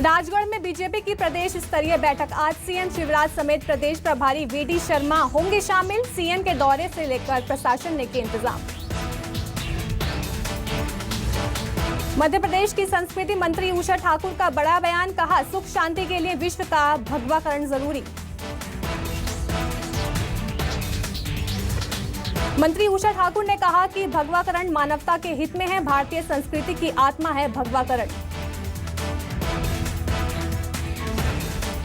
राजगढ़ में बीजेपी की प्रदेश स्तरीय बैठक। आज सीएम शिवराज समेत प्रदेश प्रभारी वीडी शर्मा होंगे शामिल। सीएम के दौरे से लेकर प्रशासन ने किए इंतजाम। मध्य प्रदेश की संस्कृति मंत्री उषा ठाकुर का बड़ा बयान, कहा सुख शांति के लिए विश्व का भगवाकरण जरूरी। मंत्री उषा ठाकुर ने कहा कि भगवाकरण मानवता के हित में है। भारतीय संस्कृति की आत्मा है भगवाकरण।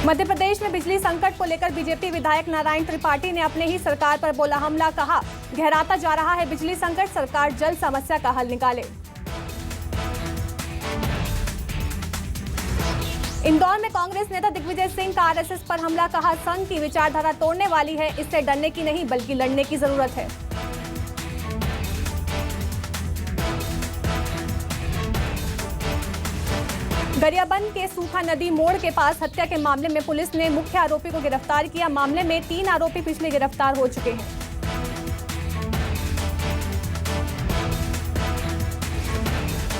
मध्य प्रदेश में बिजली संकट को लेकर बीजेपी विधायक नारायण त्रिपाठी ने अपने ही सरकार पर बोला हमला, कहा गहराता जा रहा है बिजली संकट, सरकार जल्द समस्या का हल निकाले। इंदौर में कांग्रेस नेता दिग्विजय सिंह का आरएसएस पर हमला, कहा संघ की विचारधारा तोड़ने वाली है, इससे डरने की नहीं बल्कि लड़ने की जरूरत है। गरियाबंद के सूखा नदी मोड़ के पास हत्या के मामले में पुलिस ने मुख्य आरोपी को गिरफ्तार किया। मामले में 3 आरोपी पिछले गिरफ्तार हो चुके हैं।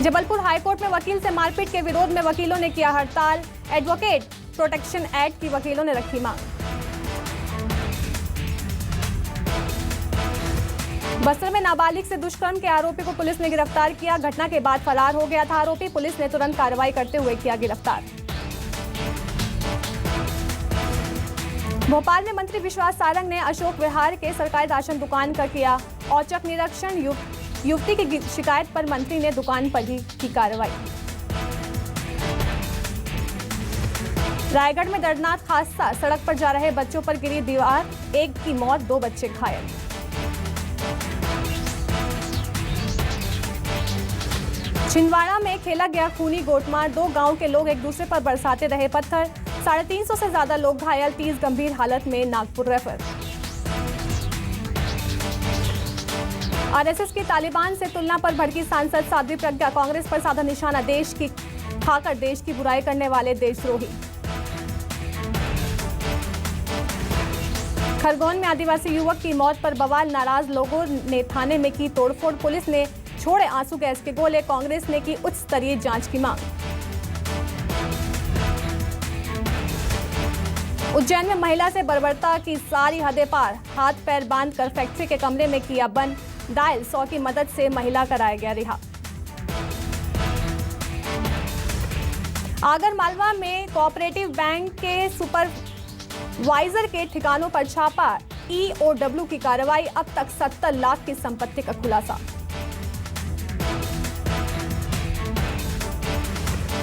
जबलपुर हाईकोर्ट में वकील से मारपीट के विरोध में वकीलों ने किया हड़ताल। एडवोकेट प्रोटेक्शन एक्ट की वकीलों ने रखी मांग। बस्तर में नाबालिग से दुष्कर्म के आरोपी को पुलिस ने गिरफ्तार किया। घटना के बाद फरार हो गया था आरोपी, पुलिस ने तुरंत कार्रवाई करते हुए किया गिरफ्तार। भोपाल में मंत्री विश्वास सारंग ने अशोक विहार के सरकारी राशन दुकान का किया औचक निरीक्षण। युवती की शिकायत पर मंत्री ने दुकान पर ही की कार्रवाई। रायगढ़ में दर्दनाक हादसा, सड़क पर जा रहे बच्चों पर गिरी दीवार, 1 की मौत, 2 बच्चे घायल। छिंदवाड़ा में खेला गया खूनी गोटमार, 2 गांव के लोग एक दूसरे पर बरसाते रहे पत्थर। 350 से ज्यादा लोग घायल, 30 गंभीर हालत में नागपुर रेफर। आरएसएस की तालिबान से तुलना पर भड़की सांसद साध्वी प्रज्ञा, कांग्रेस पर साधा निशाना, देश की खाकर देश की बुराई करने वाले देशद्रोही। खरगोन में आदिवासी युवक की मौत पर बवाल, नाराज लोगों ने थाने में की तोड़फोड़, पुलिस ने छोड़े आंसू गैस के गोले, कांग्रेस ने की उच्च स्तरीय जांच की मांग। उज्जैन में महिला से बर्बरता की सारी हदें पार, हाथ पैर बांधकर फैक्ट्री के कमरे में किया बंद, डायल 100 की मदद से महिला कराया गया रिहा। आगर मालवा में कोऑपरेटिव बैंक के सुपरवाइजर के ठिकानों पर छापा, EOW की कार्रवाई, अब तक 70 लाख की संपत्ति का खुलासा।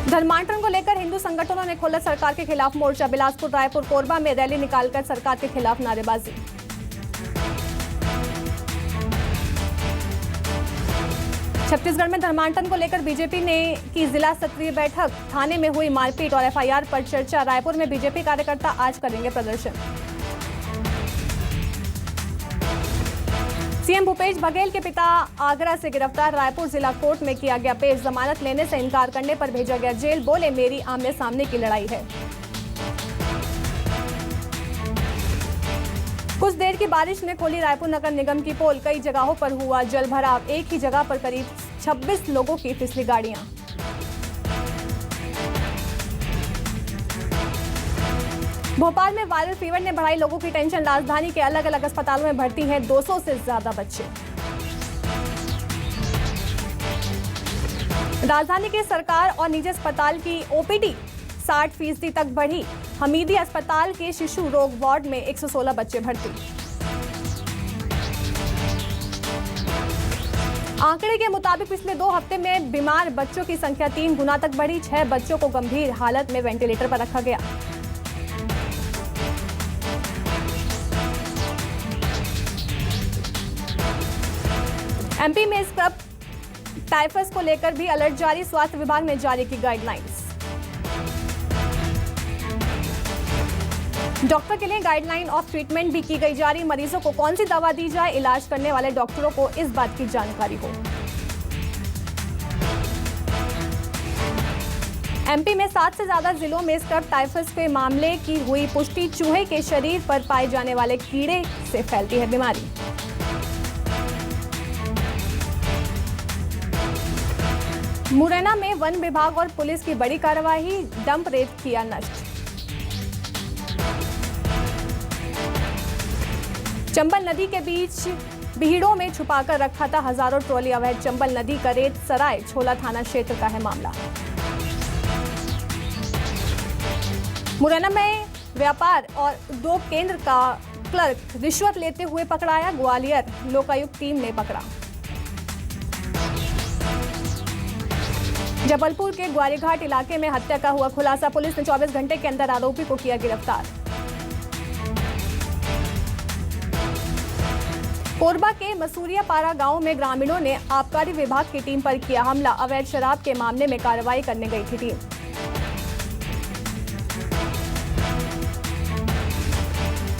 धर्मांतरण को लेकर हिंदू संगठनों ने खोला सरकार के खिलाफ मोर्चा। बिलासपुर, रायपुर, कोरबा में रैली निकालकर सरकार के खिलाफ नारेबाजी। छत्तीसगढ़ में धर्मांतरण को लेकर बीजेपी ने की जिला स्तरीय बैठक, थाने में हुई मारपीट और FIR पर चर्चा। रायपुर में बीजेपी कार्यकर्ता आज करेंगे प्रदर्शन। सीएम भूपेश बघेल के पिता आगरा से गिरफ्तार, रायपुर जिला कोर्ट में किया गया पेश। जमानत लेने से इनकार करने पर भेजा गया जेल, बोले मेरी आमने सामने की लड़ाई है। कुछ देर की बारिश ने खोली रायपुर नगर निगम की पोल, कई जगहों पर हुआ जल भराव, एक ही जगह पर करीब 26 लोगों की फिसली गाड़ियां। भोपाल में वायरल फीवर ने बढ़ाई लोगों की टेंशन, राजधानी के अलग अलग अस्पतालों में भर्ती हैं 200 से ज्यादा बच्चे। राजधानी के सरकार और निजी अस्पताल की OPD 60% तक बढ़ी। हमीदी अस्पताल के शिशु रोग वार्ड में 116 बच्चे भर्ती। आंकड़े के मुताबिक पिछले 2 हफ्ते में बीमार बच्चों की संख्या 3 गुना तक बढ़ी। 6 बच्चों को गंभीर हालत में वेंटिलेटर पर रखा गया। MP में स्क्रब टाइफस को लेकर भी अलर्ट जारी, स्वास्थ्य विभाग ने जारी की गाइडलाइंस। डॉक्टर के लिए गाइडलाइन ऑफ ट्रीटमेंट भी की गई जारी, मरीजों को कौन सी दवा दी जाए, इलाज करने वाले डॉक्टरों को इस बात की जानकारी हो। MP में 7 से ज्यादा जिलों में स्क्रब टाइफस के मामले की हुई पुष्टि, चूहे के शरीर पर पाए जाने वाले कीड़े से फैलती है बीमारी। मुरैना में वन विभाग और पुलिस की बड़ी कार्रवाई, डंप रेत किया नष्ट। चंबल नदी के बीच भीड़ों में छुपाकर रखा था हजारों ट्रॉली अवैध। चंबल नदी का रेत सराय छोला थाना क्षेत्र का है मामला। मुरैना में व्यापार और उद्योग केंद्र का क्लर्क रिश्वत लेते हुए पकड़ाया। ग्वालियर लोकायुक्त टीम ने पकड़ा। जबलपुर के ग्वारीघाट इलाके में हत्या का हुआ खुलासा। पुलिस ने 24 घंटे के अंदर आरोपी को किया गिरफ्तार। कोरबा के मसूरिया पारा गांव में ग्रामीणों ने आबकारी विभाग की टीम पर किया हमला। अवैध शराब के मामले में कार्रवाई करने गई थी टीम।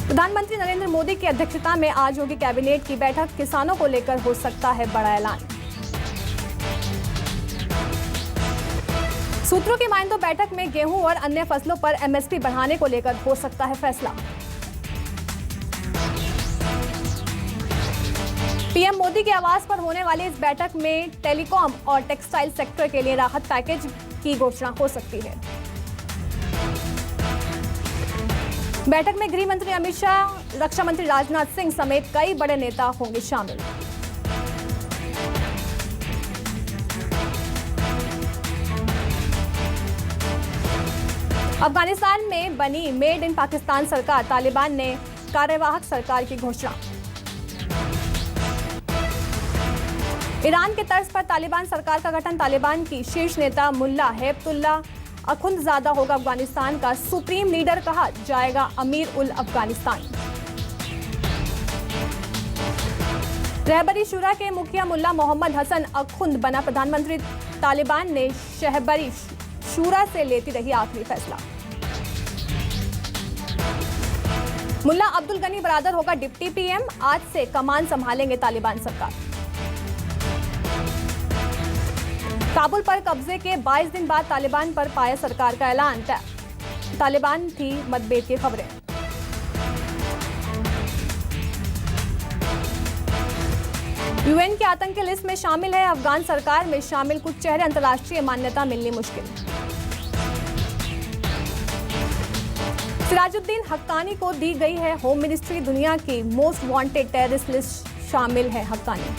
प्रधानमंत्री नरेंद्र मोदी की अध्यक्षता में आज होगी कैबिनेट की बैठक। किसानों को लेकर हो सकता है बड़ा ऐलान। सूत्रों की माने तो बैठक में गेहूं और अन्य फसलों पर एमएसपी बढ़ाने को लेकर हो सकता है फैसला। पीएम मोदी के आवास पर होने वाली इस बैठक में टेलीकॉम और टेक्सटाइल सेक्टर के लिए राहत पैकेज की घोषणा हो सकती है। बैठक में गृह मंत्री अमित शाह, रक्षा मंत्री राजनाथ सिंह समेत कई बड़े नेता होंगे शामिल। अफगानिस्तान में बनी मेड इन पाकिस्तान सरकार, तालिबान ने कार्यवाहक सरकार की घोषणा। ईरान के तर्ज पर तालिबान सरकार का गठन। तालिबान की शीर्ष नेता मुल्ला हैबतुल्ला अखुंदजादा होगा अफगानिस्तान का सुप्रीम लीडर, कहा जाएगा अमीर उल अफगानिस्तान। रहबरी शुरा के मुखिया मुल्ला मोहम्मद हसन अखुंद बना प्रधानमंत्री। तालिबान ने शहबरी शुरा से लेती रही आखिरी फैसला। मुल्ला अब्दुल गनी बरादर होगा डिप्टी पीएम। आज से कमान संभालेंगे तालिबान सरकार। काबुल पर कब्जे के 22 दिन बाद तालिबान पर पाया सरकार का ऐलान। तालिबान थी मतभेद की खबरें। यूएन की आतंकी लिस्ट में शामिल है। अफगान सरकार में शामिल कुछ चेहरे, अंतर्राष्ट्रीय मान्यता मिलनी मुश्किल। सिराजुद्दीन हक्कानी को दी गई है होम मिनिस्ट्री। दुनिया की मोस्ट वांटेड टेररिस्ट लिस्ट शामिल है हक्कानी।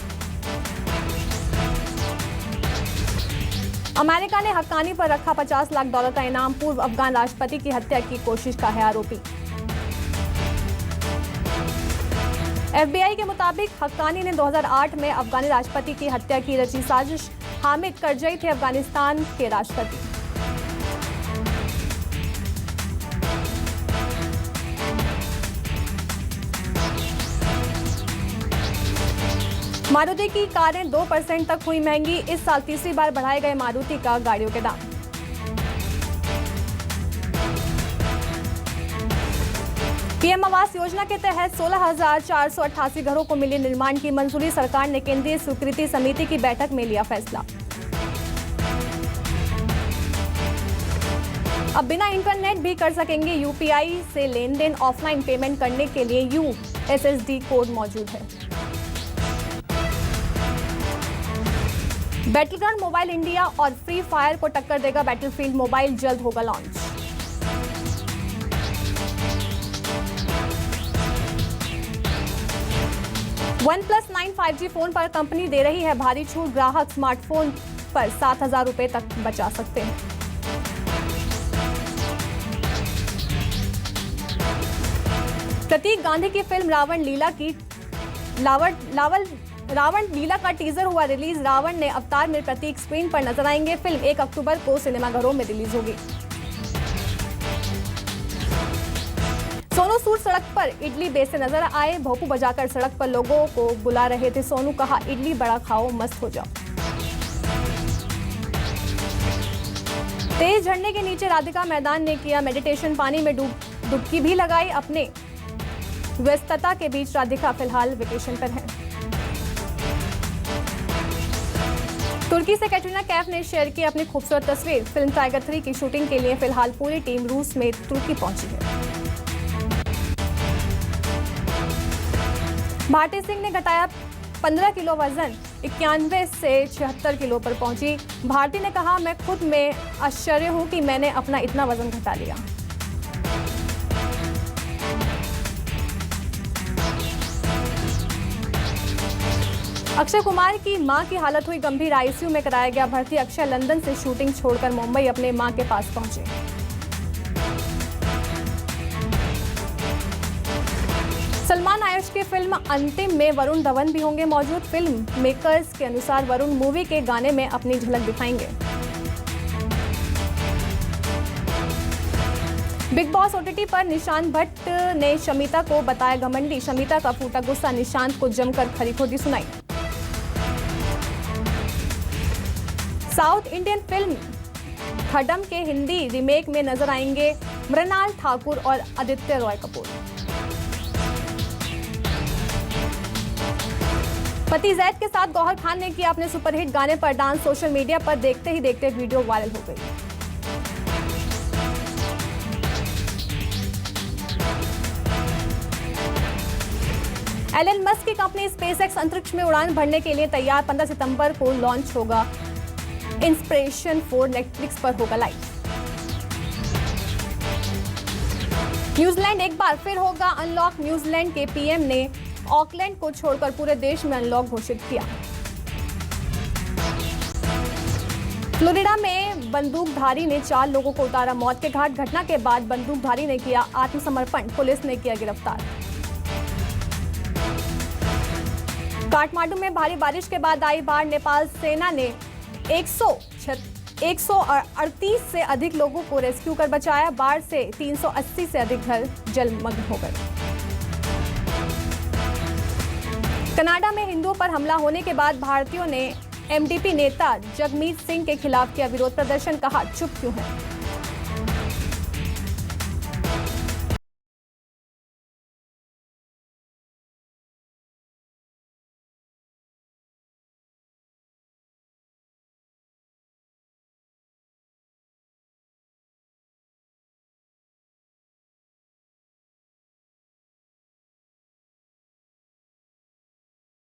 अमेरिका ने हक्कानी पर रखा $50 लाख का इनाम। पूर्व अफगान राष्ट्रपति की हत्या की कोशिश का है आरोपी। एफबीआई के मुताबिक हक्कानी ने 2008 में अफगानी राष्ट्रपति की हत्या की रची साजिश। हामिद करजई थे अफगानिस्तान के राष्ट्रपति। मारुति की कारें 2% तक हुई महंगी। इस साल तीसरी बार बढ़ाए गए मारुति का गाड़ियों के दाम। पीएम आवास योजना के तहत 16,488 घरों को मिली निर्माण की मंजूरी। सरकार ने केंद्रीय स्वीकृति समिति की बैठक में लिया फैसला। अब बिना इंटरनेट भी कर सकेंगे यूपीआई से लेन देन। ऑफलाइन पेमेंट करने के लिए यूएसएसडी कोड मौजूद है। बैटलग्राउंड मोबाइल इंडिया और फ्री फायर को टक्कर देगा बैटलफील्ड मोबाइल, जल्द होगा लॉन्च। OnePlus 9 5G फोन पर कंपनी दे रही है भारी छूट। ग्राहक स्मार्टफोन पर 7,000 रुपए तक बचा सकते हैं। प्रतीक गांधी की फिल्म रावण लीला का टीजर हुआ रिलीज। रावण ने अवतार में प्रतीक स्क्रीन पर नजर आएंगे। फिल्म 1 अक्टूबर को सिनेमाघरों में रिलीज होगी। सोनू सूद सड़क पर इडली बेचते नजर आए। भोपू बजाकर सड़क पर लोगों को बुला रहे थे सोनू। कहा इडली बड़ा खाओ, मस्त हो जाओ। तेज झरने के नीचे राधिका मैदान ने किया मेडिटेशन। पानी में डुबकी भी लगाई। अपने व्यस्तता के बीच राधिका फिलहाल वेकेशन पर है। तुर्की से कैटरीना कैफ ने शेयर की अपनी खूबसूरत तस्वीर। फिल्म टाइगर 3 की शूटिंग के लिए फिलहाल पूरी टीम रूस में तुर्की पहुंची है। भारती सिंह ने घटाया 15 किलो वजन। 91 से 76 किलो पर पहुंची। भारती ने कहा, मैं खुद में आश्चर्य हूं कि मैंने अपना इतना वजन घटा लिया। अक्षय कुमार की मां की हालत हुई गंभीर, आईसीयू में कराया गया भर्ती। अक्षय लंदन से शूटिंग छोड़कर मुंबई अपने मां के पास पहुंचे। सलमान आयुष की फिल्म अंतिम में वरुण धवन भी होंगे मौजूद। फिल्म मेकर्स के अनुसार वरुण मूवी के गाने में अपनी झलक दिखाएंगे। बिग बॉस ओटीटी पर निशांत भट्ट ने शमिता को बताया घमंडी। शमिता का फूटा गुस्सा निशांत को जमकर खरी खोटी सुनाई। साउथ इंडियन फिल्म खडम के हिंदी रीमेक में नजर आएंगे मृणाल ठाकुर और आदित्य रॉय कपूर। पति जैद के साथ गौहर खान ने किया अपने सुपरहिट गाने पर डांस। सोशल मीडिया पर देखते ही देखते वीडियो वायरल हो गई। एलन मस्क की कंपनी स्पेसएक्स अंतरिक्ष में उड़ान भरने के लिए तैयार। 15 सितंबर को लॉन्च होगा। इंस्पिरेशन 4 नेटफ्लिक्स पर होगा लाइव। न्यूजीलैंड एक बार फिर होगा अनलॉक। न्यूजीलैंड के पीएम ने ऑकलैंड को छोड़कर पूरे देश में अनलॉक घोषित किया। फ्लोरिडा में बंदूकधारी ने 4 लोगों को उतारा मौत के घाट। घटना के बाद बंदूकधारी ने किया आत्मसमर्पण, पुलिस ने किया गिरफ्तार। काठमांडू में भारी बारिश के बाद आई बाढ़। नेपाल सेना ने 138 से अधिक लोगों को रेस्क्यू कर बचाया। बाढ़ से 380 से अधिक घर जलमग्न हो गए। कनाडा में हिंदुओं पर हमला होने के बाद भारतीयों ने एमडीपी नेता जगमीत सिंह के खिलाफ किया विरोध प्रदर्शन। कहा, चुप क्यों है।